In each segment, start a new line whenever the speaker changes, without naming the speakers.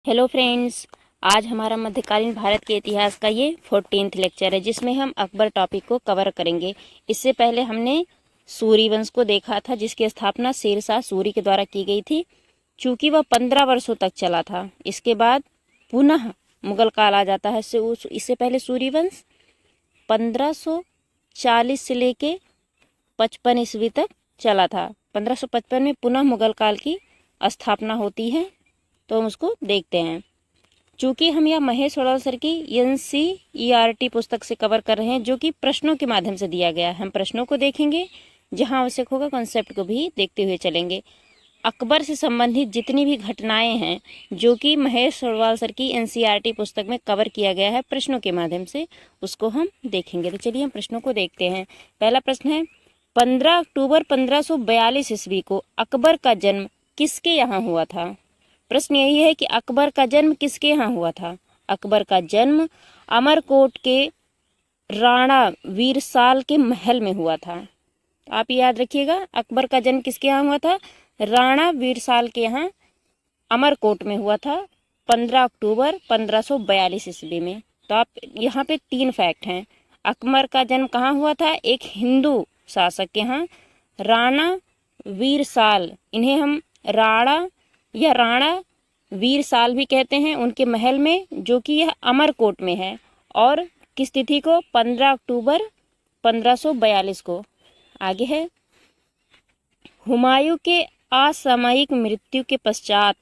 Hello friends, आज हमारा मध्यकालीन भारत के इतिहास का ये 14th लेक्चर है जिसमें हम अकबर टॉपिक को कवर करेंगे। इससे पहले हमने सूरी वंश को देखा था जिसकी स्थापना शेरशाह सूरी के द्वारा की गई थी। चूंकि वह 15 वर्षों तक चला था, इसके बाद पुनः मुगल काल आ जाता है। इससे पहले सूरी वंश 1540 से लेके 55 ईस्वी तक चला था। 1555 में पुनः मुगल काल की स्थापना होती है, तो हम उसको देखते हैं। चूंकि हम यह महेश वड़वाल सर की NCERT पुस्तक से कवर कर रहे हैं जो कि प्रश्नों के माध्यम से दिया गया है, हम प्रश्नों को देखेंगे, जहां आवश्यक होगा कॉन्सेप्ट को भी देखते हुए चलेंगे। अकबर से संबंधित जितनी भी घटनाएं हैं जो कि महेश वड़वाल सर की NCERT पुस्तक में कवर किया गया है प्रश्नों के माध्यम से, उसको हम देखेंगे। तो चलिए हम प्रश्नों को देखते हैं। पहला प्रश्न है, 15 अक्टूबर 1542 ईस्वी को अकबर का जन्म किसके यहाँ हुआ था? प्रश्न यही है कि अकबर का जन्म किसके यहाँ हुआ था। अकबर का जन्म अमरकोट के राणा वीरसाल के महल में हुआ था। आप याद रखिएगा, अकबर का जन्म किसके यहाँ हुआ था? राणा वीरसाल के यहाँ अमरकोट में हुआ था 15 अक्टूबर 1542 ईस्वी में। तो आप यहाँ पे 3 फैक्ट हैं। अकबर का जन्म कहाँ हुआ था? एक हिंदू शासक के यहाँ, राणा वीरसाल, इन्हें हम राणा या राणा वीरसाल भी कहते हैं, उनके महल में, जो कि यह अमरकोट में है। और किस तिथि को? 15 अक्टूबर 1542 को। आगे है, हुमायूं के असामयिक मृत्यु के पश्चात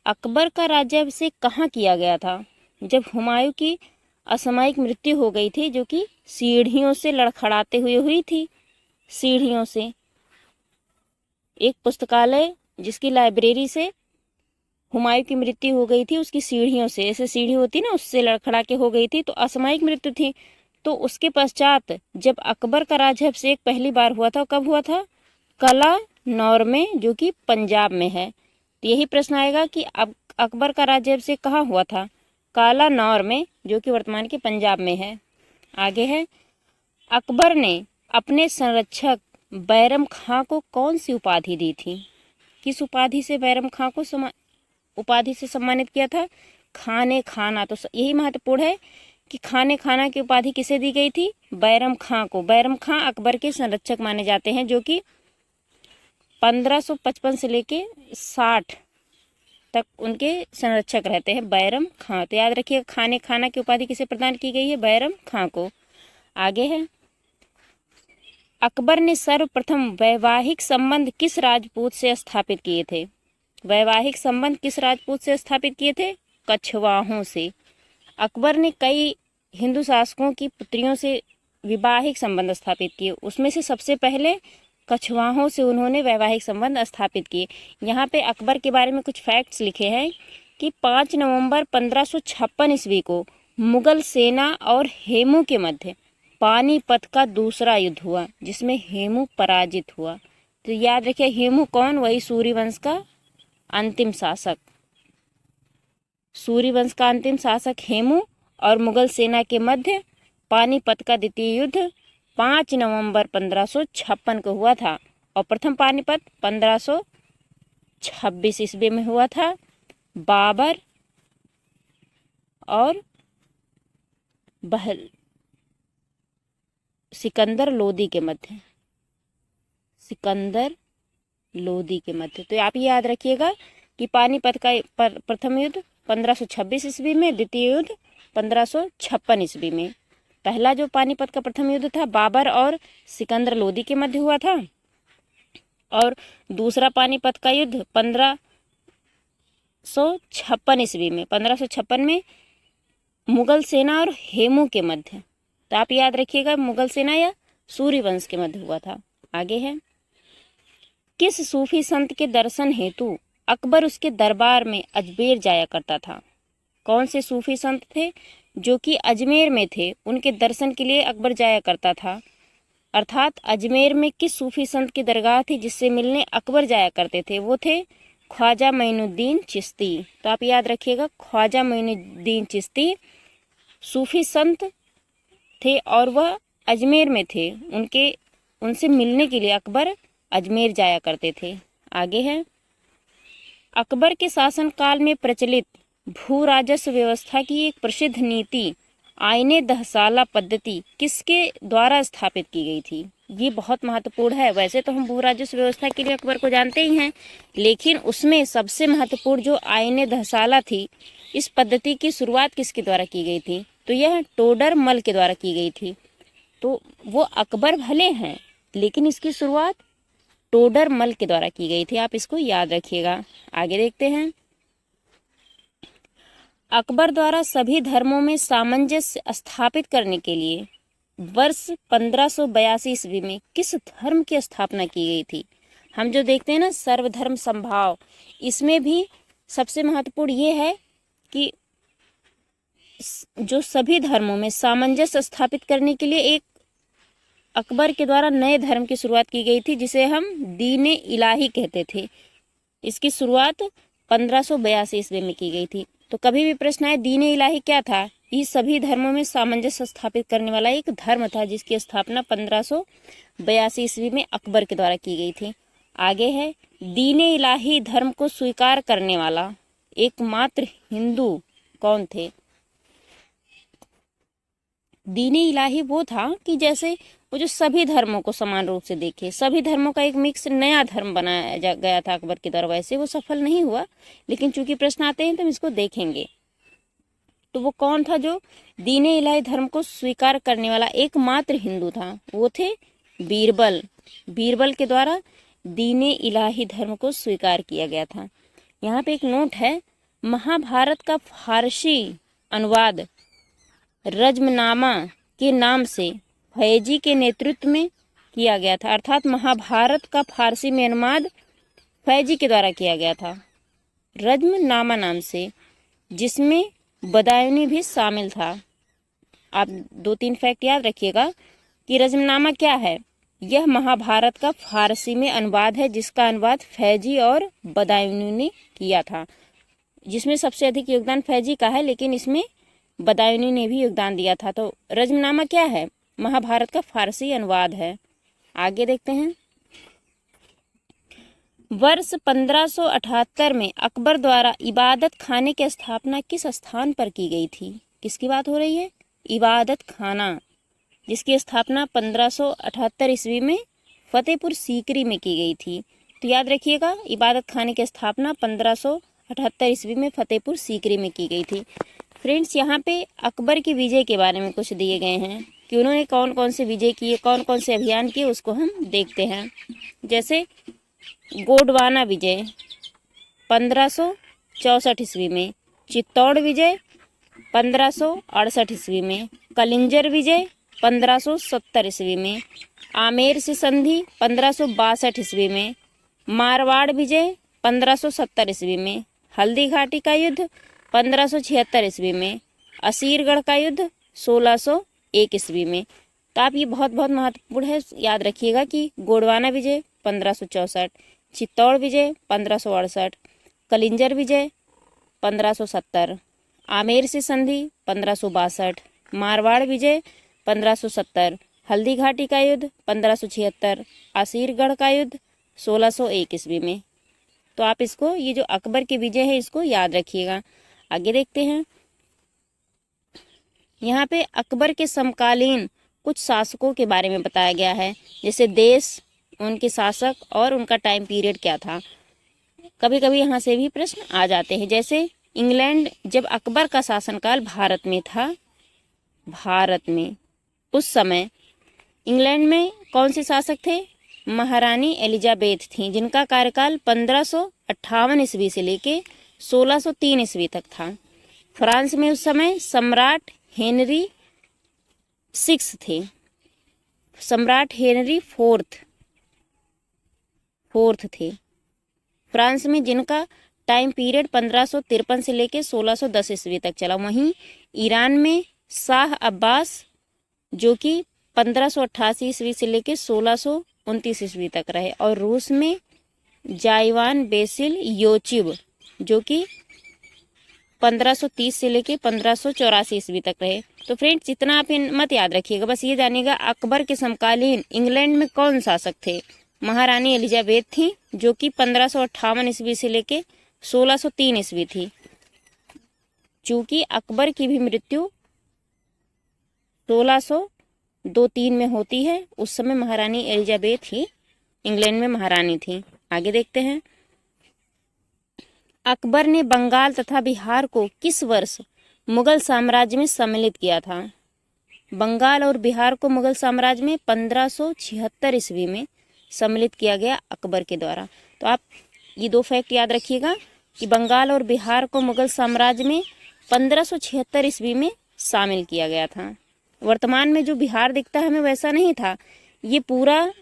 अकबर का राज्याभिषेक कहाँ किया गया था? जब हुमायूं की असामयिक मृत्यु हो गई थी, जो कि सीढ़ियों से लड़खड़ाते हुए हुई थी, सीढ़ियों से, एक पुस्तकालय जिसकी लाइब्रेरी से हुमायूं की मृत्यु हो गई थी, उसकी सीढ़ियों से, ऐसे सीढ़ी होती ना, उससे लड़खड़ा के हो गई थी, तो असामयिक मृत्यु थी। तो उसके पश्चात जब अकबर का राज्याभिषेक पहली बार हुआ था, कब हुआ था? कलानौर में, जो कि पंजाब में है। तो यही प्रश्न आएगा कि अब अकबर का राज्याभिषेक कहाँ हुआ था? कालानौर में, जो कि वर्तमान के पंजाब में है। आगे है, अकबर ने अपने संरक्षक बैरम खां को कौन सी उपाधि दी थी? किस उपाधि से बैरम खां को उपाधि से सम्मानित किया था? खाने खाना। तो यही महत्वपूर्ण है कि खाने खाना की उपाधि किसे दी गई थी? बैरम खां को। बैरम खां अकबर के संरक्षक माने जाते हैं, जो कि 1555 से लेके 60 तक उनके संरक्षक रहते हैं, बैरम खां। तो याद रखिए, खाने खाना की उपाधि किसे प्रदान की गई है? बैरम खां को। आगे है, अकबर ने सर्वप्रथम वैवाहिक संबंध किस राजपूत से स्थापित किए थे? वैवाहिक संबंध किस राजपूत से स्थापित किए थे? कछवाहों से। अकबर ने कई हिंदू शासकों की पुत्रियों से वैवाहिक संबंध स्थापित किए, उसमें से सबसे पहले कछवाहों से उन्होंने वैवाहिक संबंध स्थापित किए। यहाँ पे अकबर के बारे में कुछ फैक्ट्स लिखे हैं कि 5 नवंबर 1556 ईस्वी को मुगल सेना और हेमू के मध्य पानीपत का दूसरा युद्ध हुआ, जिसमें हेमू पराजित हुआ। तो याद रखिए, हेमू कौन? वही सूर्यवंश का अंतिम शासक, सूर्यवंश का अंतिम शासक हेमू, और मुगल सेना के मध्य पानीपत का द्वितीय युद्ध 5 नवंबर 1556 को हुआ था। और प्रथम पानीपत 1526 ईस्वी में हुआ था, बाबर और सिकंदर लोदी के मध्य, सिकंदर लोदी के मध्य। तो आप याद रखिएगा कि पानीपत का प्रथम युद्ध 1526 ईस्वी में, द्वितीय युद्ध 1556 ईस्वी में। पहला जो पानीपत का प्रथम युद्ध था, बाबर और सिकंदर लोदी के मध्य हुआ था, और दूसरा पानीपत का युद्ध 1556 ईस्वी में, 1556 में मुगल सेना और हेमू के मध्य। तो आप याद रखिएगा, मुगल सेना या सूर्यवंश के मध्य हुआ था। आगे है, किस सूफी संत के दर्शन हेतु अकबर उसके दरबार में अजमेर जाया करता था? कौन से सूफी संत थे जो कि अजमेर में थे? उनके दर्शन के लिए अकबर जाया करता था। अर्थात अजमेर में किस सूफी संत की दरगाह थी जिससे मिलने अकबर जाया करते थे? वो थे ख्वाजा मोइनुद्दीन चिश्ती। तो आप याद रखिएगा, ख्वाजा मोइनुद्दीन चिश्ती सूफी संत थे और वह अजमेर में थे। उनसे मिलने के लिए अकबर अजमेर जाया करते थे। आगे है, अकबर के शासनकाल में प्रचलित भू राजस्व व्यवस्था की एक प्रसिद्ध नीति आईने दहसाला पद्धति किसके द्वारा स्थापित की गई थी? ये बहुत महत्वपूर्ण है। वैसे तो हम भू राजस्व व्यवस्था के लिए अकबर को जानते ही हैं, लेकिन उसमें सबसे महत्वपूर्ण जो आईने दहसाला थी, इस पद्धति की शुरुआत किसके द्वारा की गई थी? तो यह टोडर मल के द्वारा की गई थी। तो वो अकबर भले हैं, लेकिन इसकी शुरुआत टोडर मल के द्वारा की गई थी। आप इसको याद रखिएगा। आगे देखते हैं। अकबर द्वारा सभी धर्मों में सामंजस्य स्थापित करने के लिए वर्ष 1582 ईस्वी में किस धर्म की स्थापना की गई थी? हम जो देखते हैं ना सर्वधर्म समभाव, इसमें भी सबसे महत्वपूर्ण ये है कि जो सभी धर्मों में सामंजस्य स्थापित करने के लिए एक अकबर के द्वारा नए धर्म की शुरुआत की गई थी, जिसे हम दीन-ए इलाही कहते थे। इसकी शुरुआत 1582 ईस्वी में की गई थी। तो कभी भी प्रश्न आए दीन-ए इलाही क्या था? ये सभी धर्मों में सामंजस्य स्थापित करने वाला एक धर्म था, जिसकी स्थापना 1582 ईस्वी में अकबर के द्वारा की गई थी। आगे है, दीन-ए इलाही धर्म को स्वीकार करने वाला एकमात्र हिंदू कौन थे? दीन-ए इलाही वो था कि जैसे वो जो सभी धर्मों को समान रूप से देखे, सभी धर्मों का एक मिक्स नया धर्म बनाया गया था अकबर के द्वारा। वैसे वो सफल नहीं हुआ, लेकिन चूंकि प्रश्न आते हैं तो हम इसको देखेंगे। तो वो कौन था जो दीन-ए इलाही धर्म को स्वीकार करने वाला एकमात्र हिंदू था? वो थे बीरबल। बीरबल के द्वारा दीन-ए इलाही धर्म को स्वीकार किया गया था। यहाँ पे एक नोट है, महाभारत का फारसी अनुवाद रज्मनामा के नाम से फैजी के नेतृत्व में किया गया था। अर्थात महाभारत का फारसी में अनुवाद फैजी के द्वारा किया गया था रज्मनामा नाम से, जिसमें बदायूनी भी शामिल था। आप 2-3 फैक्ट याद रखिएगा कि रज्मनामा क्या है। यह महाभारत का फारसी में अनुवाद है, जिसका अनुवाद फैजी और बदायूनी ने किया था, जिसमें सबसे अधिक योगदान फैजी का है, लेकिन इसमें बदायूनी ने भी योगदान दिया था। तो रज्मनामा क्या है? महाभारत का फारसी अनुवाद है। आगे देखते हैं। वर्ष 1578 में अकबर द्वारा इबादत खाने की स्थापना किस स्थान पर की गई थी? किसकी बात हो रही है? इबादत खाना, जिसकी स्थापना 1578 ईस्वी में फतेहपुर सीकरी में की गई थी। तो याद रखिएगा, इबादत खाने की स्थापना 1578 ईस्वी में फतेहपुर सीकरी में की गई थी। फ्रेंड्स, यहाँ पे अकबर की विजय के बारे में कुछ दिए गए हैं कि उन्होंने कौन कौन से विजय किए, कौन कौन से अभियान किए, उसको हम देखते हैं। जैसे गोंडवाना विजय 1564 ईस्वी में, चित्तौड़ विजय 1568 ईस्वी में, कलिंजर विजय 1570 ईस्वी में, आमेर से संधि 1562 ईस्वी में, मारवाड़ विजय 1570 ईस्वी में, हल्दी घाटी का युद्ध 1576 ईस्वी में, असीरगढ़ का युद्ध 1601 ईस्वी में। तो आप ये बहुत बहुत महत्वपूर्ण है, याद रखिएगा कि गोंडवाना विजय 1564, चित्तौड़ विजय 1568, कलिंजर विजय 1570, आमेर से संधि 1562, मारवाड़ विजय 1570, हल्दी घाटी का युद्ध 1576, असीरगढ़ का युद्ध 1601 ईस्वी में। तो आप इसको, ये जो अकबर की विजय है, इसको याद रखिएगा। आगे देखते हैं। यहाँ पे अकबर के समकालीन कुछ शासकों के बारे में बताया गया है, जैसे देश, उनके शासक और उनका टाइम पीरियड क्या था। कभी कभी यहाँ से भी प्रश्न आ जाते हैं। जैसे इंग्लैंड, जब अकबर का शासनकाल भारत में था, भारत में उस समय इंग्लैंड में कौन से शासक थे? महारानी एलिजाबेथ थी, जिनका कार्यकाल 1558 ईस्वी से लेके 1603 ईस्वी तक था। फ्रांस में उस समय सम्राट हेनरी 6 थे, सम्राट हेनरी फोर्थ थे फ्रांस में, जिनका टाइम पीरियड 1553 से लेके 1610 ईस्वी तक चला। वहीं ईरान में शाह अब्बास, जो कि 1588 ईस्वी से लेके 1629 ईस्वी तक रहे, और रूस में जाइवान बेसिल योचिव, जो कि 1530 से लेके 1584 ईस्वी तक रहे। तो फ्रेंड्स, जितना आप मत याद रखिएगा, बस ये जानिएगा अकबर के समकालीन इंग्लैंड में कौन शासक थे? महारानी एलिजाबेथ थी, जो कि 1558 ईस्वी से लेके 1603 ईस्वी थी। चूंकि अकबर की भी मृत्यु 1602-3 में होती है। उस समय महारानी एलिजाबेथ ही इंग्लैंड में महारानी थी। आगे देखते हैं, अकबर ने बंगाल तथा बिहार को किस वर्ष मुगल साम्राज्य में सम्मिलित किया था? बंगाल और बिहार को मुगल साम्राज्य में 1576 ईस्वी में सम्मिलित किया गया अकबर के द्वारा। तो आप ये दो फैक्ट याद रखिएगा कि बंगाल और बिहार को मुगल साम्राज्य में 1576 ईस्वी में शामिल किया गया था। वर्तमान में जो बिहार दिखता है हमें वैसा नहीं था, ये पूरा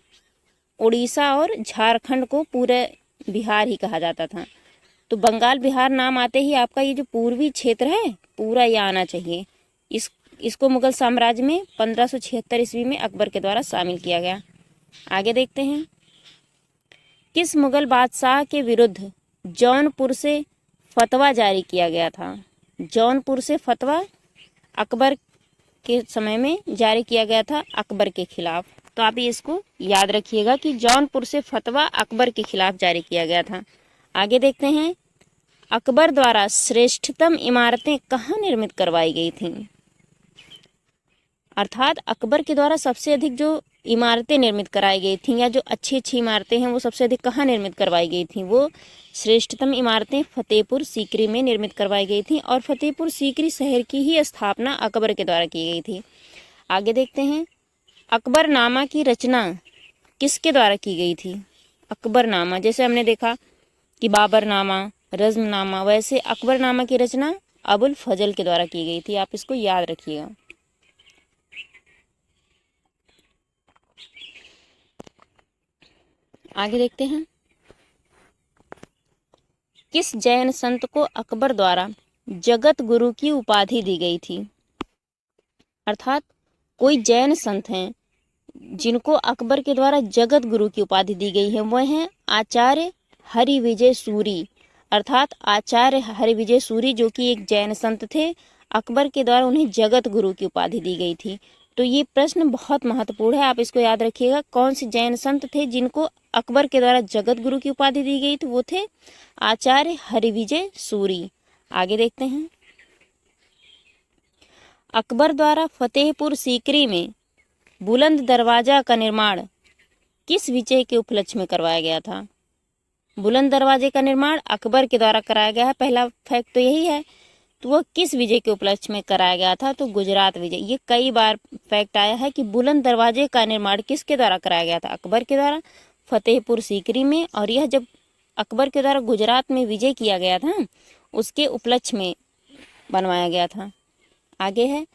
उड़ीसा और झारखंड को पूरे बिहार ही कहा जाता था। तो बंगाल बिहार नाम आते ही आपका ये जो पूर्वी क्षेत्र है पूरा ये आना चाहिए। इसको मुगल साम्राज्य में 1576 ईस्वी में अकबर के द्वारा शामिल किया गया। आगे देखते हैं, किस मुगल बादशाह के विरुद्ध जौनपुर से फतवा जारी किया गया था? जौनपुर से फतवा अकबर के समय में जारी किया गया था अकबर के खिलाफ। तो आप इसको याद रखिएगा कि जौनपुर से फतवा अकबर के खिलाफ जारी किया गया था। आगे देखते हैं, अकबर द्वारा श्रेष्ठतम इमारतें कहाँ निर्मित करवाई गई थीं? अर्थात अकबर के द्वारा सबसे अधिक जो इमारतें निर्मित कराई गई थीं या जो अच्छी अच्छी इमारतें हैं वो सबसे अधिक कहाँ निर्मित करवाई गई थीं? वो श्रेष्ठतम इमारतें फतेहपुर सीकरी में निर्मित करवाई गई थीं और फतेहपुर सीकरी शहर की ही स्थापना अकबर के द्वारा की गई थी। आगे देखते हैं, अकबरनामा की रचना किसके द्वारा की गई थी? अकबरनामा, जैसे हमने देखा कि बाबरनामा, रज़्मनामा, वैसे अकबरनामा की रचना अबुल फजल के द्वारा की गई थी। आप इसको याद रखिएगा। आगे देखते हैं, किस जैन संत को अकबर द्वारा जगत गुरु की उपाधि दी गई थी? अर्थात कोई जैन संत हैं जिनको अकबर के द्वारा जगत गुरु की उपाधि दी गई है, वह हैं आचार्य हरिविजय सूरी। अर्थात आचार्य हरिविजय सूरी जो कि एक जैन संत थे, अकबर के द्वारा उन्हें जगत गुरु की उपाधि दी गई थी। तो ये प्रश्न बहुत महत्वपूर्ण है, आप इसको याद रखिएगा। कौन से जैन संत थे जिनको अकबर के द्वारा जगत गुरु की उपाधि दी गई थी? वो थे आचार्य हरिविजय सूरी। आगे देखते हैं, अकबर द्वारा फतेहपुर सीकरी में बुलंद दरवाजा का निर्माण किस विजय के उपलक्ष्य में करवाया गया था? बुलंद दरवाजे का निर्माण अकबर के द्वारा कराया गया है। पहला फैक्ट तो यही है। तो वह किस विजय के उपलक्ष्य में कराया गया था? तो गुजरात विजय। ये कई बार फैक्ट आया है कि बुलंद दरवाजे का निर्माण किसके द्वारा कराया गया था? अकबर के द्वारा फतेहपुर सीकरी में। और यह जब अकबर के द्वारा गुजरात में विजय किया गया था उसके उपलक्ष्य में बनवाया गया था। आगे है,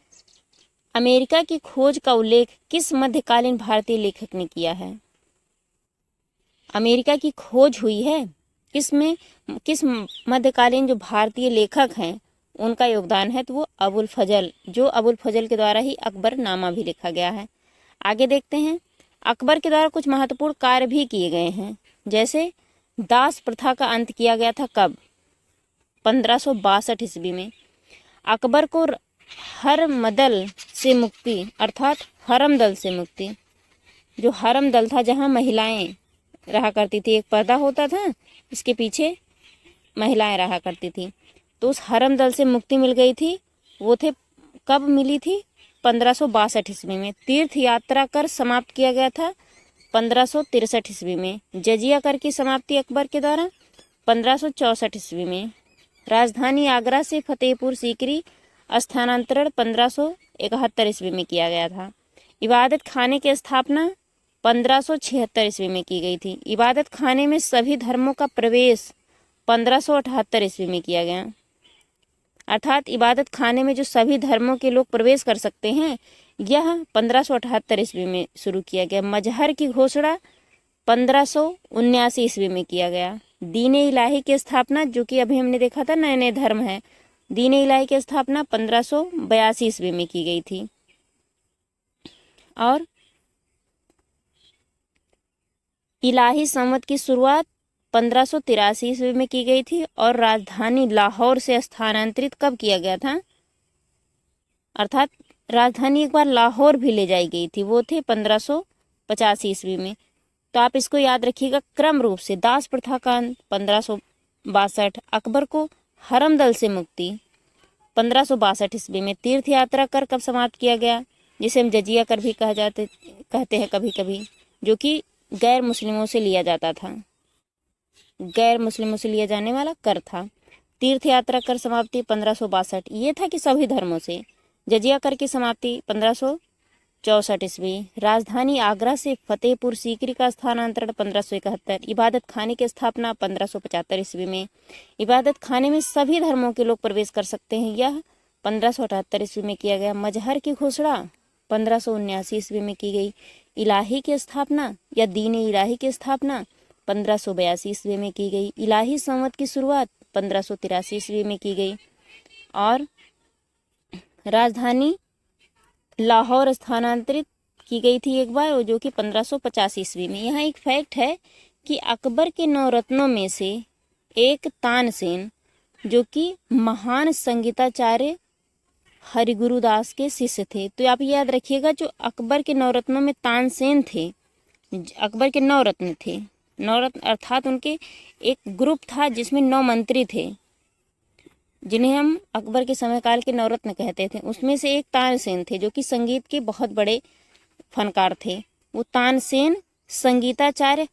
अमेरिका की खोज का उल्लेख किस मध्यकालीन भारतीय लेखक ने किया है? अमेरिका की खोज हुई है किसमें? किस मध्यकालीन जो भारतीय लेखक हैं उनका योगदान है? तो वो अबुल फजल, जो अबुल फजल के द्वारा ही अकबरनामा भी लिखा गया है। आगे देखते हैं, अकबर के द्वारा कुछ महत्वपूर्ण कार्य भी किए गए हैं, जैसे दास प्रथा का अंत किया गया था कब? 1562 ईस्वी में। अकबर को हरमदल से मुक्ति, अर्थात हरमदल से मुक्ति, जो हरम दल था जहाँ महिलाएं रहा करती थी, एक पर्दा होता था इसके पीछे महिलाएं रहा करती थी, तो उस हरम दल से मुक्ति मिल गई थी। वो थे कब मिली थी? 1562 ईस्वी में। तीर्थ यात्रा कर समाप्त किया गया था 1563 ईस्वी में। जजिया कर की समाप्ति अकबर के द्वारा 1564 ईस्वी में। राजधानी आगरा से फतेहपुर सीकरी स्थानांतरण 1571 ईस्वी में किया गया था। इबादत खाने की स्थापना 1576 ईस्वी में की गई थी। इबादत खाने में सभी धर्मों का प्रवेश 1578 ईस्वी में किया गया। अर्थात इबादत खाने में जो सभी धर्मों के लोग प्रवेश कर सकते हैं यह 1578 ईस्वी में शुरू किया गया। मजहर की घोषणा 1579 ईस्वी में किया गया। दीन इलाही की स्थापना, जो कि अभी हमने देखा था नए नए धर्म है, दीन इलाही की स्थापना 1582 ईस्वी में की गई थी। और इलाही संवत की शुरुआत 1583 ईस्वी में की गई थी। और राजधानी लाहौर से स्थानांतरित कब किया गया था? अर्थात राजधानी एक बार लाहौर भी ले जाई गई थी, वो थे 1585 ईस्वी में। तो आप इसको याद रखिएगा क्रम रूप से। दास प्रथा का अंत 1562, अकबर को हरमदल से मुक्ति 1562 ईस्वी में। तीर्थ यात्रा कर कब समाप्त किया गया, जिसे हम जजिया कर भी कहते हैं कभी कभी, जो कि गैर मुस्लिमों से लिया जाता था, गैर मुस्लिमों से लिया जाने वाला कर था। तीर्थ यात्रा कर समाप्ति 1562, ये था कि सभी धर्मों से। जजिया कर की समाप्ति 1564 ईस्वी। राजधानी आगरा से फतेहपुर सीकरी का स्थानांतरण 1571। इबादत खाने की स्थापना 1575 ईस्वी में। इबादत खाने में सभी धर्मों के लोग प्रवेश कर सकते हैं, यह 1578 ईस्वी में किया गया। मजहर की घोषणा 1579 ईस्वी में की गई। इलाही की स्थापना या दीन इलाही की स्थापना 1582 ईस्वी में की गई। इलाही संवत की शुरुआत 1583 ईस्वी में की गई और राजधानी लाहौर स्थानांतरित की गई थी एक बार, जो कि 1550 ईस्वी में। यहाँ एक फैक्ट है कि अकबर के 9 रत्नों में से एक तानसेन, जो कि महान संगीताचार्य हरिगुरुदास के शिष्य थे। तो आप याद रखिएगा, जो अकबर के 9 रत्नों में तानसेन थे, अकबर के 9 रत्न थे। 9 रत्न अर्थात उनके एक ग्रुप था जिसमें 9 मंत्री थे, जिन्हें हम अकबर के समयकाल के 9 रत्न कहते थे। उसमें से एक तानसेन थे, जो कि संगीत के बहुत बड़े फनकार थे। वो तानसेन संगीताचार्य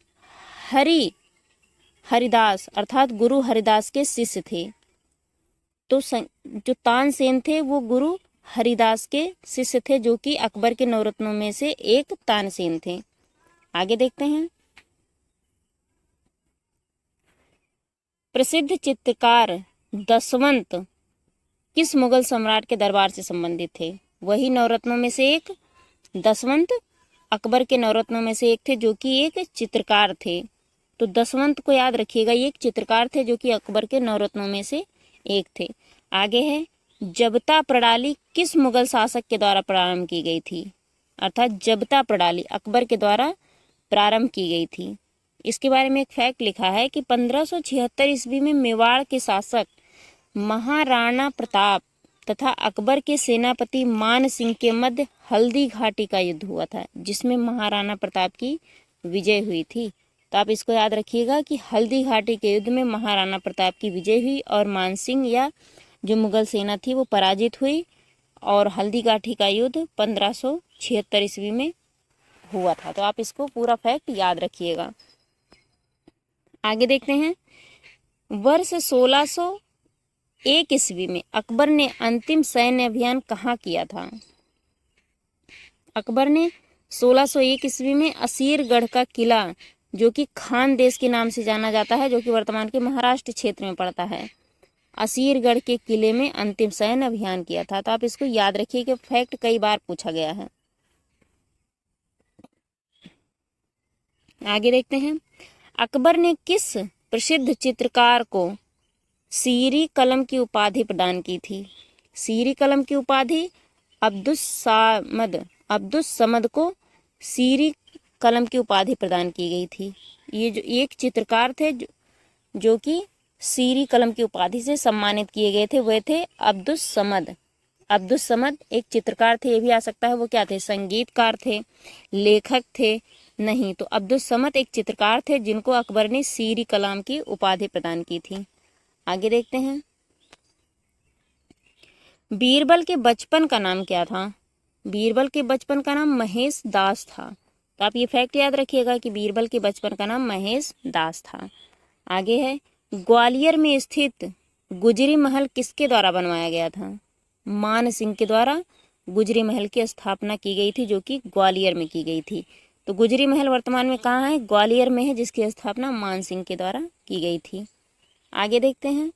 हरिदास अर्थात गुरु हरिदास के शिष्य थे। तो जो तानसेन थे वो गुरु हरिदास के शिष्य थे, जो कि अकबर के 9 रत्नों में से एक तानसेन थे। आगे देखते हैं। प्रसिद्ध चित्रकार दशवंत किस मुगल सम्राट के दरबार से संबंधित थे? वही 9 रत्नों में से एक दशवंत अकबर के 9 रत्नों में से एक थे, जो कि एक चित्रकार थे। तो दशवंत को याद रखिएगा, ये एक चित्रकार थे जो कि अकबर के 9 रत्नों में से एक थे। आगे है, जबता प्रणाली किस मुगल शासक के द्वारा प्रारंभ की गई थी? अर्थात जबता प्रणाली अकबर के द्वारा प्रारंभ की गई थी। इसके बारे में एक फैक्ट लिखा है कि 1576 ईस्वी में मेवाड़ के शासक महाराणा प्रताप तथा अकबर के सेनापति मान सिंह के मध्य हल्दी घाटी का युद्ध हुआ था, जिसमें महाराणा प्रताप की विजय हुई थी। तो आप इसको याद रखिएगा कि हल्दी घाटी के युद्ध में महाराणा प्रताप की विजय हुई और मान सिंह या जो मुगल सेना थी वो पराजित हुई, और हल्दी घाटी का युद्ध 1576 ईस्वी में हुआ था। तो आप इसको पूरा फैक्ट याद रखिएगा। आगे देखते हैं। वर्ष 1601 ईस्वी में अकबर ने अंतिम सैन्य अभियान कहाँ किया था? अकबर ने 1601 ईस्वी में असीरगढ़ का किला, जो कि खान देश के नाम से जाना जाता है, जो कि वर्तमान के महाराष्ट्र क्षेत्र में पड़ता है, असीरगढ़ के किले में अंतिम सैन्य अभियान किया था। तो आप इसको याद रखिए कि फैक्ट कई बार पूछा गया है। आगे देखते हैं। अकबर ने किस प्रसिद्ध चित्रकार को सीरी कलम की उपाधि प्रदान की थी? सीरी कलम की उपाधि अब्दुस समद को सीरी कलम की उपाधि प्रदान की गई थी। ये जो एक चित्रकार थे जो कि सीरी कलम की उपाधि से सम्मानित किए गए थे, वे थे अब्दुस समद। अब्दुस समद एक चित्रकार थे, ये भी आ सकता है वो क्या थे? संगीतकार थे, लेखक थे? नहीं, तो अब्दुस समद एक चित्रकार थे जिनको अकबर ने सीरी कलम की उपाधि प्रदान की थी। आगे देखते हैं। बीरबल के बचपन का नाम क्या था? बीरबल के बचपन का नाम महेश दास था। तो आप ये फैक्ट याद रखिएगा कि बीरबल के बचपन का नाम महेश दास था। आगे है, ग्वालियर में स्थित गुजरी महल किसके द्वारा बनवाया गया था? मान सिंह के द्वारा गुजरी महल की स्थापना की गई थी, जो कि ग्वालियर में की गई थी। तो गुजरी महल वर्तमान में कहाँ है? ग्वालियर में है, जिसकी स्थापना मान सिंह के द्वारा की गई थी। आगे देखते हैं।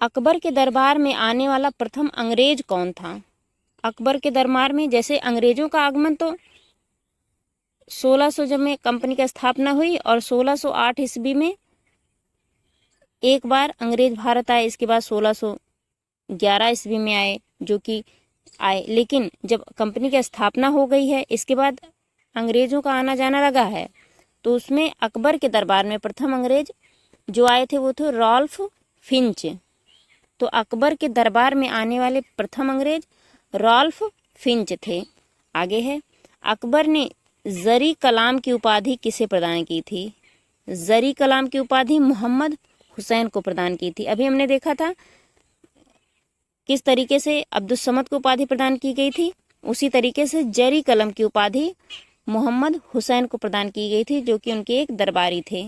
अकबर के दरबार में आने वाला प्रथम अंग्रेज कौन था? अकबर के दरबार में जैसे अंग्रेजों का आगमन तो 1600 जब में कंपनी की स्थापना हुई, और 1608 ईस्वी में एक बार अंग्रेज भारत आए। इसके बाद 1611 ईस्वी में आए, जो कि आए, लेकिन जब कंपनी की स्थापना हो गई है इसके बाद अंग्रेजों का आना जाना लगा है। तो उसमें अकबर के दरबार में प्रथम अंग्रेज जो आए थे वो थे रॉल्फ फिंच। तो अकबर के दरबार में आने वाले प्रथम अंग्रेज रॉल्फ फिंच थे। आगे है, अकबर ने जरी कलाम की उपाधि किसे प्रदान की थी? जरी कलाम की उपाधि मोहम्मद हुसैन को प्रदान की थी। अभी हमने देखा था किस तरीके से अब्दुल समद को उपाधि प्रदान की गई थी, उसी तरीके से जरी कलम की उपाधि मोहम्मद हुसैन को प्रदान की गई थी, जो कि उनके एक दरबारी थे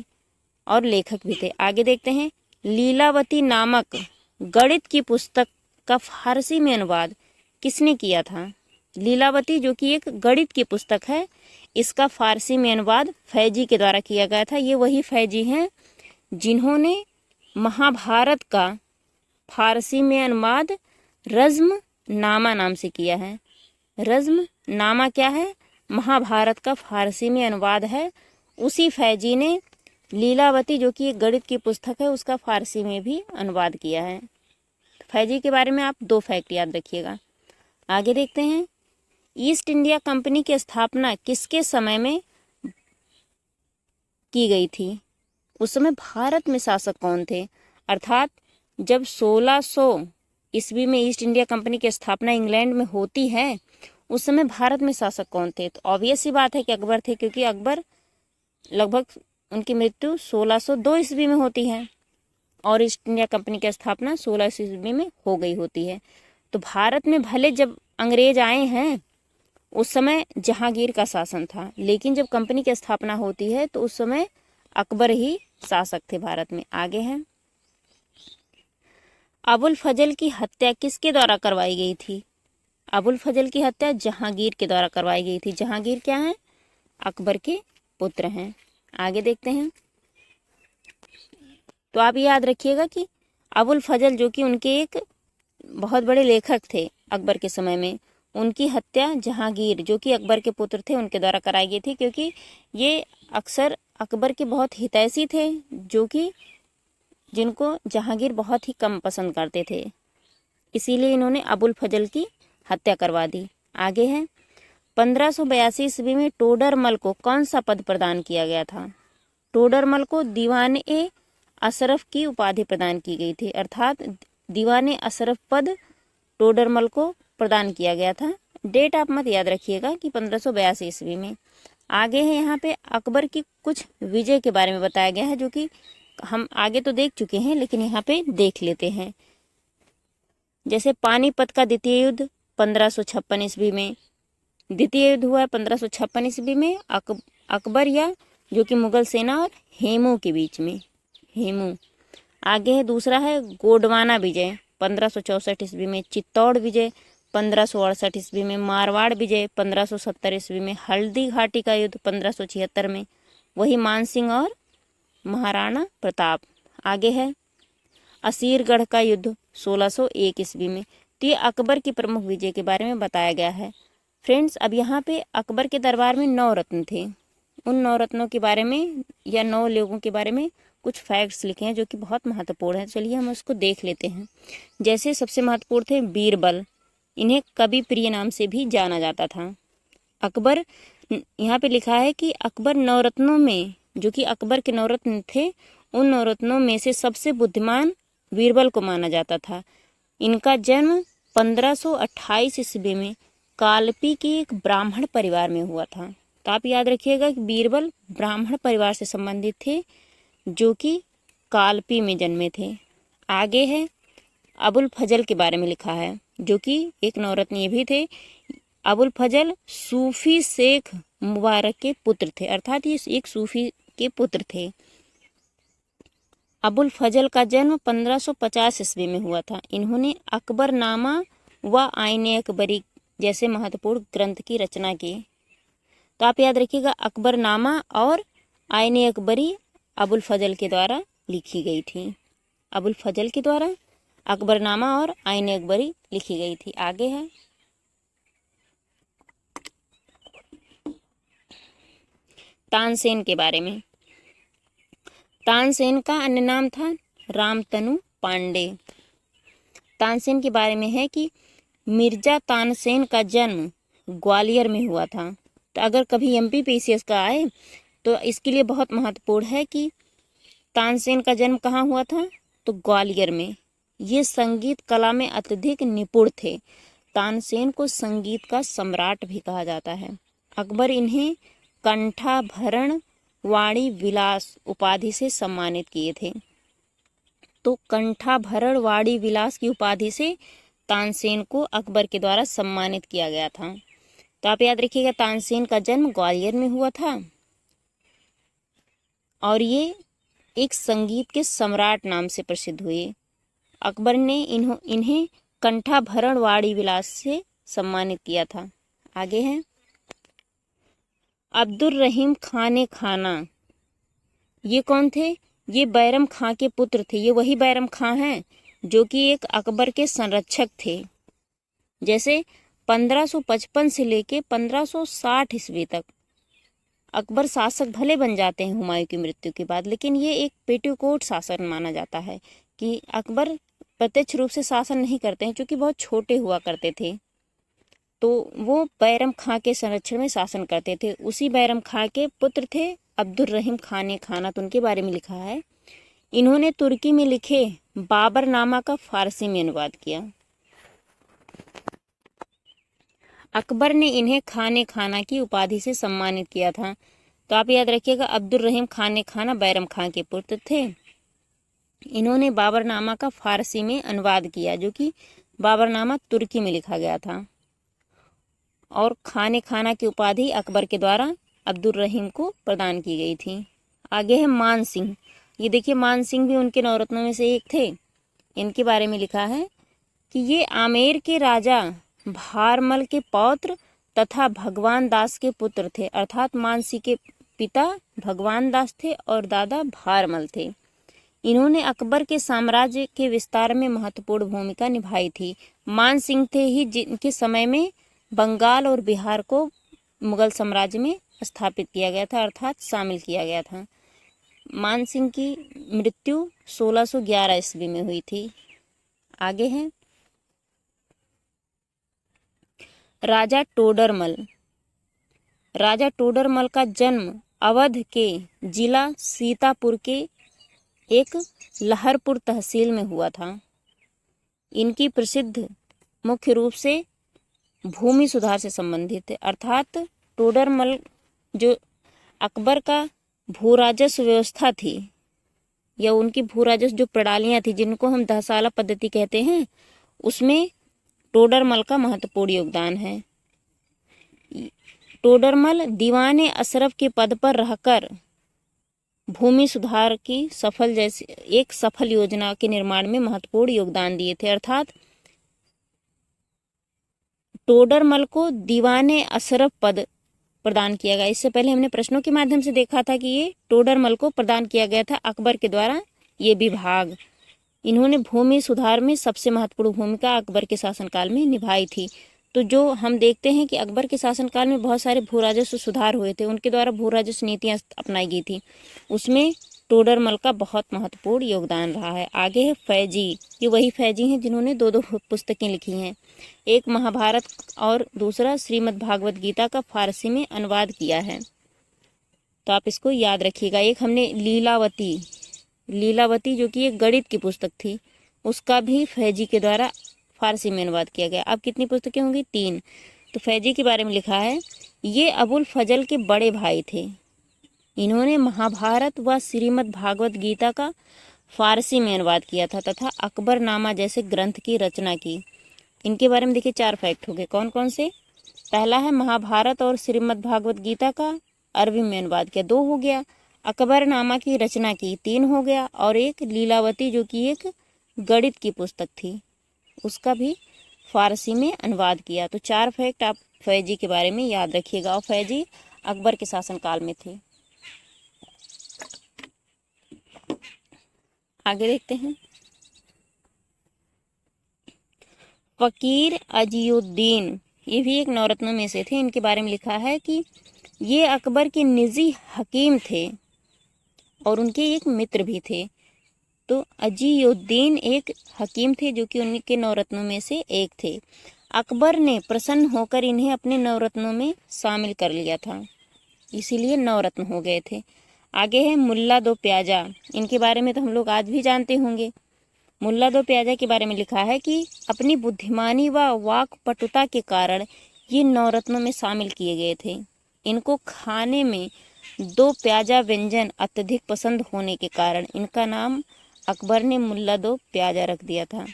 और लेखक भी थे। आगे देखते हैं, लीलावती नामक गणित की पुस्तक का फारसी में अनुवाद किसने किया था? लीलावती जो कि एक गणित की पुस्तक है, इसका फारसी में अनुवाद फैजी के द्वारा किया गया था। ये वही फैजी हैं जिन्होंने महाभारत का फारसी में अनुवाद रज़्म नामा नाम से किया है। रज़्म नामा क्या है? महाभारत का फारसी में अनुवाद है। उसी फैजी ने लीलावती जो कि एक गणित की पुस्तक है उसका फारसी में भी अनुवाद किया है। फैजी के बारे में आप 2 फैक्ट याद रखिएगा। आगे देखते हैं, ईस्ट इंडिया कंपनी की स्थापना किसके समय में की गई थी? उस समय भारत में शासक कौन थे? अर्थात जब 1600 ईस्वी में ईस्ट इंडिया कंपनी की स्थापना इंग्लैंड में होती है, उस समय भारत में शासक कौन थे? तो ऑब्वियस सी बात है कि अकबर थे, क्योंकि अकबर लगभग उनकी मृत्यु 1602 ईस्वी में होती है और ईस्ट इंडिया कंपनी की स्थापना 16 ईस्वी में हो गई होती है। तो भारत में भले जब अंग्रेज आए हैं उस समय जहांगीर का शासन था, लेकिन जब कंपनी की स्थापना होती है तो उस समय अकबर ही शासक थे भारत में। आगे हैं, अबुल फजल की हत्या किसके द्वारा करवाई गई थी? अबुल फजल की हत्या जहांगीर के द्वारा करवाई गई थी। जहांगीर क्या है? अकबर के पुत्र हैं। आगे देखते हैं, तो आप याद रखिएगा कि अबुल फजल जो कि उनके एक बहुत बड़े लेखक थे अकबर के समय में, उनकी हत्या जहांगीर जो कि अकबर के पुत्र थे उनके द्वारा कराई गई थी, क्योंकि ये अक्सर अकबर के बहुत हितैषी थे, जो कि जिनको जहांगीर बहुत ही कम पसंद करते थे, इसीलिए इन्होंने अबुल फजल की हत्या करवा दी। आगे है, 1582 ईस्वी में टोडरमल को कौन सा पद प्रदान किया गया था? टोडरमल को दीवान ए अशरफ की उपाधि प्रदान की गई थी, अर्थात दीवान ए अशरफ पद टोडरमल को प्रदान किया गया था। डेट आप मत याद रखिएगा कि 1582 ईस्वी में। आगे है, यहाँ पे अकबर की कुछ विजय के बारे में बताया गया है, जो कि हम आगे तो देख चुके हैं, लेकिन यहाँ पे देख लेते हैं। जैसे पानीपत का द्वितीय युद्ध 1556 ईस्वी में, द्वितीय युद्ध हुआ 1556 ईस्वी में अकबर या जो कि मुगल सेना और हेमू के बीच में, हेमू। आगे है, दूसरा है गोंडवाना विजय 1564 ईस्वी में, चित्तौड़ विजय 1568 ईस्वी में, मारवाड़ विजय 1570 ईस्वी में, हल्दी घाटी का युद्ध 1576 में, वही मानसिंह और महाराणा प्रताप। आगे है, असीरगढ़ का युद्ध 1601 ईस्वी में। तो ये अकबर की प्रमुख विजय के बारे में बताया गया है। फ्रेंड्स, अब यहाँ पे अकबर के दरबार में 9 रत्न थे। उन 9 रत्नों के बारे में या 9 लोगों के बारे में कुछ फैक्ट्स लिखे हैं जो कि बहुत महत्वपूर्ण है। चलिए हम उसको देख लेते हैं। जैसे सबसे महत्वपूर्ण थे बीरबल, इन्हें कवि प्रिय नाम से भी जाना जाता था। अकबर, यहाँ पे लिखा है कि अकबर 9 रत्नों में, जो कि अकबर के 9 रत्न थे, उन 9 रत्नों में से सबसे बुद्धिमान बीरबल को माना जाता था। इनका जन्म 1528 ईस्वी में कालपी के एक ब्राह्मण परिवार में हुआ था। तो आप याद रखिएगा कि बीरबल ब्राह्मण परिवार से संबंधित थे, जो कि कालपी में जन्मे थे। आगे है, अबुल फजल के बारे में लिखा है, जो कि एक 9 रत्न ये भी थे। अबुल फजल सूफी शेख मुबारक के पुत्र थे, अर्थात ये एक सूफी के पुत्र थे। अबुल फजल का जन्म 1550 ईस्वी में हुआ था। इन्होंने अकबरनामा व आईने अकबरी जैसे महत्वपूर्ण ग्रंथ की रचना की। तो आप याद रखिएगा, अकबरनामा और आईने अकबरी अबुल फजल के द्वारा लिखी गई थी। अबुल फजल के द्वारा अकबरनामा और आईने अकबरी लिखी गई थी। आगे है, तानसेन के बारे में। तानसेन का अन्य नाम था रामतनु पांडे। तानसेन के बारे में है कि मिर्जा तानसेन का जन्म ग्वालियर में हुआ था। तो अगर कभी MPPCS का आए तो इसके लिए बहुत महत्वपूर्ण है कि तानसेन का जन्म कहाँ हुआ था, तो ग्वालियर में। ये संगीत कला में अत्यधिक निपुण थे। तानसेन को संगीत का सम्राट भी कहा जाता है। अकबर इन्हें कंठाभरण वाणी विलास उपाधि से सम्मानित किए थे। तो कंठाभरण वाड़ी विलास की उपाधि से तानसेन को अकबर के द्वारा सम्मानित किया गया था। तो आप याद रखिएगा, तानसेन का जन्म ग्वालियर में हुआ था और ये एक संगीत के सम्राट नाम से प्रसिद्ध हुए। अकबर ने इन्हें कंठाभरण वाड़ी विलास से सम्मानित किया था। आगे है अब्दुल रहीम खान खाना। ये कौन थे? ये बैरम खां के पुत्र थे। ये वही बैरम खां हैं जो कि एक अकबर के संरक्षक थे। जैसे 1555 से लेके 1560 ईस्वी तक अकबर शासक भले बन जाते हैं हुमायूं की मृत्यु के बाद, लेकिन ये एक पेटीकोट शासन माना जाता है कि अकबर प्रत्यक्ष रूप से शासन नहीं करते हैं, क्योंकि बहुत छोटे हुआ करते थे। तो वो बैरम खां के संरक्षण में शासन करते थे। उसी बैरम खां के पुत्र थे अब्दुल रहीम खान खाना। तो उनके बारे में लिखा है, इन्होंने तुर्की में लिखे बाबरनामा का फारसी में अनुवाद किया। अकबर ने इन्हें खान खाना की उपाधि से सम्मानित किया था। तो आप याद रखिएगा, अब्दुल रहीम खान खाना बैरम खां के पुत्र थे। इन्होंने बाबरनामा का फारसी में अनुवाद किया, जो कि बाबरनामा तुर्की में लिखा गया था। और खान खाना की उपाधि अकबर के द्वारा अब्दुल रहीम को प्रदान की गई थी। आगे है मान सिंह। ये देखिए, मान सिंह भी उनके नवरत्नों में से एक थे। इनके बारे में लिखा है कि ये आमेर के राजा भारमल के पौत्र तथा भगवान दास के पुत्र थे। अर्थात मान सिंह के पिता भगवान दास थे और दादा भारमल थे। इन्होंने अकबर के साम्राज्य के विस्तार में महत्वपूर्ण भूमिका निभाई थी। मान सिंह थे ही जिनके समय में बंगाल और बिहार को मुगल साम्राज्य में स्थापित किया गया था, अर्थात शामिल किया गया था। मान सिंह की मृत्यु 1611 ईस्वी में हुई थी। आगे है राजा टोडरमल। राजा टोडरमल का जन्म अवध के जिला सीतापुर के एक लहरपुर तहसील में हुआ था। इनकी प्रसिद्ध मुख्य रूप से भूमि सुधार से संबंधित है। अर्थात टोडरमल जो अकबर का भू राजस्व व्यवस्था थी, या उनकी भू राजस्व जो प्रणालियां थी, जिनको हम दहसाला पद्धति कहते हैं, उसमें टोडरमल का महत्वपूर्ण योगदान है। टोडरमल दीवाने अशरफ के पद पर रहकर भूमि सुधार की एक सफल योजना के निर्माण में महत्वपूर्ण योगदान दिए थे। अर्थात टोडरमल को दीवाने अशरफ पद प्रदान किया गया। इससे पहले हमने प्रश्नों के माध्यम से देखा था कि ये टोडरमल को प्रदान किया गया था अकबर के द्वारा ये विभाग। इन्होंने भूमि सुधार में सबसे महत्वपूर्ण भूमिका अकबर के शासनकाल में निभाई थी। तो जो हम देखते हैं कि अकबर के शासनकाल में बहुत सारे भू राजस्व सुधार हुए थे, उनके द्वारा भू राजस्व नीतियाँ अपनाई गई थी, उसमें टोडरमल का बहुत महत्वपूर्ण योगदान रहा है। आगे है फैजी। ये वही फैजी हैं जिन्होंने दो पुस्तकें लिखी हैं, एक महाभारत और दूसरा श्रीमद् भागवत गीता का फारसी में अनुवाद किया है। तो आप इसको याद रखिएगा। एक हमने लीलावती जो कि एक गणित की पुस्तक थी, उसका भी फैजी के द्वारा फारसी में अनुवाद किया गया। अब कितनी पुस्तकें होंगी? 3। तो फैजी के बारे में लिखा है, ये अबुल फजल के बड़े भाई थे। इन्होंने महाभारत व श्रीमद् भागवत गीता का फारसी में अनुवाद किया था तथा अकबरनामा जैसे ग्रंथ की रचना की। इनके बारे में देखिए 4 फैक्ट हो गए। कौन कौन से? पहला है महाभारत और श्रीमद् भागवत गीता का अरबी में अनुवाद किया, 2 हो गया। अकबरनामा की रचना की, 3 हो गया। और एक लीलावती जो कि एक गणित की पुस्तक थी, उसका भी फारसी में अनुवाद किया। तो 4 फैक्ट आप फैजी के बारे में याद रखिएगा। और फैजी अकबर के शासनकाल में थे। आगे देखते हैं फकीर अजीउद्दीन। ये भी एक नवरत्नों में से थे। इनके बारे में लिखा है कि ये अकबर के निजी हकीम थे और उनके एक मित्र भी थे। तो अजीउद्दीन एक हकीम थे जो कि उनके नवरत्नों में से एक थे। अकबर ने प्रसन्न होकर इन्हें अपने नवरत्नों में शामिल कर लिया था, इसीलिए नवरत्न हो गए थे। आगे है मुल्ला दो प्याजा। इनके बारे में तो हम लोग आज भी जानते होंगे। मुल्ला दो प्याजा के बारे में लिखा है कि अपनी बुद्धिमानी व वाक्पटुता के कारण ये नवरत्नों में शामिल किए गए थे। इनको खाने में 2 प्याजा व्यंजन अत्यधिक पसंद होने के कारण इनका नाम अकबर ने मुल्ला दो प्याजा रख दिया था।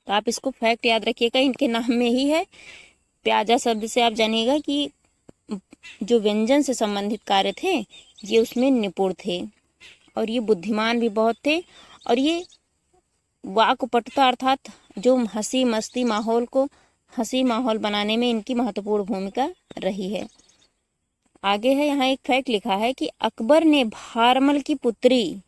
तो आप इसको फैक्ट याद रखिएगा, इनके नाम में ही है। प्याजा शब्द से आप जानिएगा कि जो व्यंजन से संबंधित कार्य थे ये उसमें निपुण थे और ये बुद्धिमान भी बहुत थे। और ये वाक्पटुता अर्थात जो हंसी मस्ती माहौल को हंसी माहौल बनाने में इनकी महत्वपूर्ण भूमिका रही है। आगे है, यहाँ एक फैक्ट लिखा है कि अकबर ने भारमल की पुत्री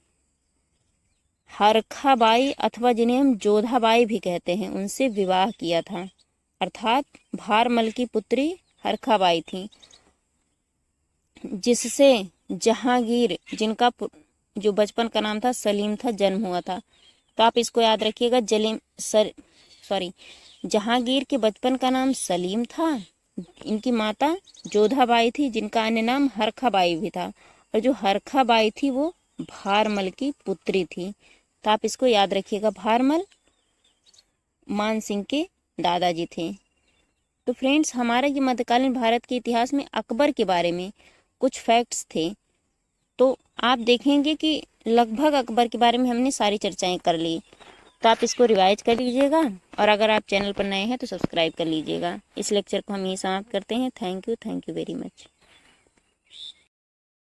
हरखाबाई अथवा जिन्हें हम जोधाबाई भी कहते हैं उनसे विवाह किया था। अर्थात भारमल की पुत्री हरखाबाई थी, जिससे जहांगीर, जिनका जो बचपन का नाम था सलीम था, जन्म हुआ था। तो आप इसको याद रखिएगा, जहांगीर के बचपन का नाम सलीम था, इनकी माता जोधाबाई थी जिनका अन्य नाम हरखाबाई भी था, और जो हरखाबाई थी वो भारमल की पुत्री थी। तो आप इसको याद रखिएगा, भारमल मान सिंह के दादाजी थे। तो फ्रेंड्स, हमारा ये मध्यकालीन भारत के इतिहास में अकबर के बारे में कुछ फैक्ट्स थे। तो आप देखेंगे कि लगभग अकबर के बारे में हमने सारी चर्चाएं कर ली। तो आप इसको रिवाइज कर लीजिएगा, और अगर आप चैनल पर नए हैं तो सब्सक्राइब कर लीजिएगा। इस लेक्चर को हम यहीं समाप्त करते हैं। Thank you very much.